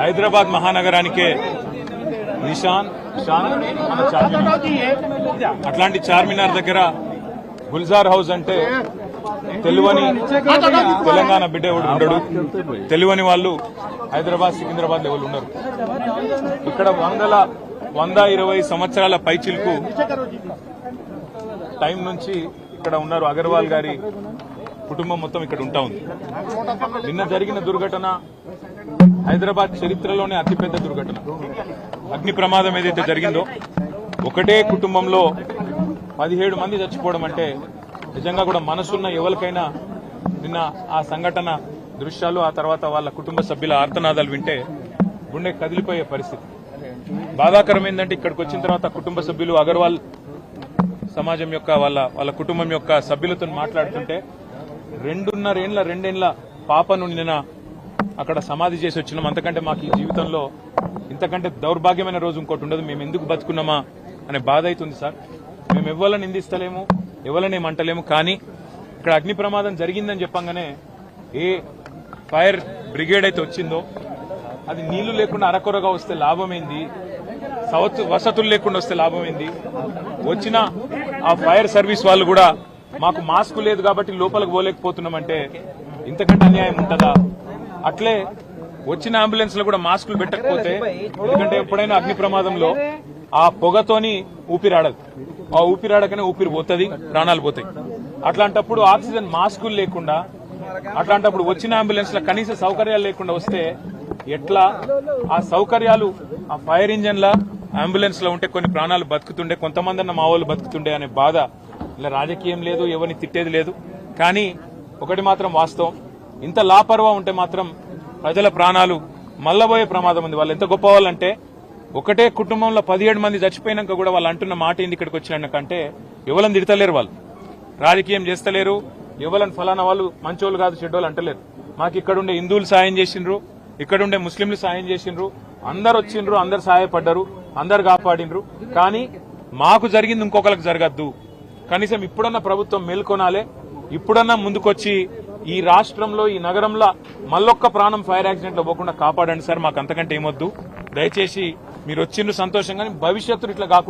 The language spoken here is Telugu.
హైదరాబాద్ మహానగరానికే నిషాన్ మన చార్మినార్. అట్లాంటి చార్మినార్ దగ్గర గుల్జార్ హౌస్ అంటే తెలువని తెలంగాణ బిడ్డ ఎవడు ఉండడు, తెలువని వాళ్ళు హైదరాబాద్ సికింద్రాబాద్ లెవెల్ ఉన్నారు. ఇక్కడ 120 సంవత్సరాల పైచిల్కు టైం నుంచి ఇక్కడ ఉన్నారు. అగర్వాల్ గారి కుటుంబం మొత్తం ఇక్కడ ఉంటా ఉంది. నిన్న జరిగిన దుర్ఘటన హైదరాబాద్ చరిత్రలోనే అతిపెద్ద దుర్ఘటన. అగ్ని ప్రమాదం ఏదైతే జరిగిందో ఒకటే కుటుంబంలో 17 మంది చచ్చిపోవడం అంటే నిజంగా కూడా మనసున్న ఎవరికైనా నిన్న ఆ సంఘటన దృశ్యాలు, ఆ తర్వాత వాళ్ళ కుటుంబ సభ్యుల ఆర్తనాదాలు వింటే గుండె కదిలిపోయే పరిస్థితి. బాధాకరం ఏంటంటే ఇక్కడికి వచ్చిన తర్వాత కుటుంబ సభ్యులు అగర్వాల్ సమాజం యొక్క వాళ్ళ కుటుంబం యొక్క సభ్యులతో మాట్లాడుతుంటే 2.5 పాపను నిన్న అక్కడ సమాధి చేసి వచ్చినాం. అంతకంటే మాకు ఈ జీవితంలో ఇంతకంటే దౌర్భాగ్యమైన రోజు ఇంకోటి ఉండదు. మేము ఎందుకు బతుకున్నామా అనే బాధ అవుతుంది సార్. మేము ఎవరిని నిందిస్తలేము, ఎవరిని ఏమంటలేము. కానీ ఇక్కడ అగ్ని ప్రమాదం జరిగిందని చెప్పంగానే ఏ ఫైర్ బ్రిగేడ్ అయితే వచ్చిందో అది నీళ్లు లేకుండా అరకొరగా వస్తే లాభమైంది, వసతులు లేకుండా వస్తే లాభమైంది. వచ్చిన ఆ ఫైర్ సర్వీస్ వాళ్ళు కూడా మాకు మాస్క్ లేదు కాబట్టి లోపలికి పోలేకపోతున్నామంటే ఇంతకంటే అన్యాయం ఉంటుందా? అట్లే వచ్చిన అంబులెన్స్ లో కూడా మాస్కులు పెట్టకపోతే, ఎందుకంటే ఎప్పుడైనా అగ్ని ప్రమాదంలో ఆ పొగతోని ఊపిరాడదు, ఆ ఊపిరాడకనే ఊపిరి పోతుంది, ప్రాణాలు పోతాయి. అట్లాంటప్పుడు ఆక్సిజన్ మాస్కులు లేకుండా, అట్లాంటప్పుడు వచ్చిన అంబులెన్స్ లో కనీస సౌకర్యాలు లేకుండా వస్తే ఎట్లా? ఆ సౌకర్యాలు ఆ ఫైర్ ఇంజన్ లా అంబులెన్స్ లో ఉంటే కొన్ని ప్రాణాలు బతుకుతుండే, కొంతమంది అన్న మా వాళ్ళు బతుకుతుండే అనే బాధ. ఇలా రాజకీయం లేదు, ఎవరిని తిట్టేది లేదు. కానీ ఒకటి మాత్రం వాస్తవం, ఇంత లాపర్వా ఉంటే మాత్రం ప్రజల ప్రాణాలు మల్లబోయే ప్రమాదం ఉంది. వాళ్ళు ఎంత గొప్ప వాళ్ళంటే ఒకటే కుటుంబంలో 17 మంది చచ్చిపోయినాక కూడా వాళ్ళు అంటున్న మాట ఏంది ఇక్కడికి వచ్చినాకంటే ఎవరిని తిడతలేరు, వాళ్ళు రాజకీయం చేస్తలేరు, ఎవరిని ఫలానా వాళ్ళు మంచోళ్ళు కాదు చెడ్డోళ్ళు అంటలేరు. మాకు ఇక్కడుండే హిందువులు సాయం చేసిండ్రు, ఇక్కడుండే ముస్లింలు సాయం చేసిండ్రు, అందరు వచ్చిండ్రు, అందరు సహాయపడ్డారు, అందరు కాపాడిండ్రు. కానీ మాకు జరిగింది ఇంకొకరికి జరగద్దు. కనీసం ఇప్పుడన్నా ప్రభుత్వం మేల్కొనాలే, ఇప్పుడన్నా ముందుకొచ్చి ఈ రాష్ట్రంలో ఈ నగరంలో మళ్ళొక్క ప్రాణం ఫైర్ యాక్సిడెంట్ లో పోకుండా కాపాడండి సార్. మాకు అంతకంటే ఏమొద్దు. దయచేసి మీరు వచ్చిండ్రు సంతోషంగా, భవిష్యత్తులో ఇట్లా కాకుండా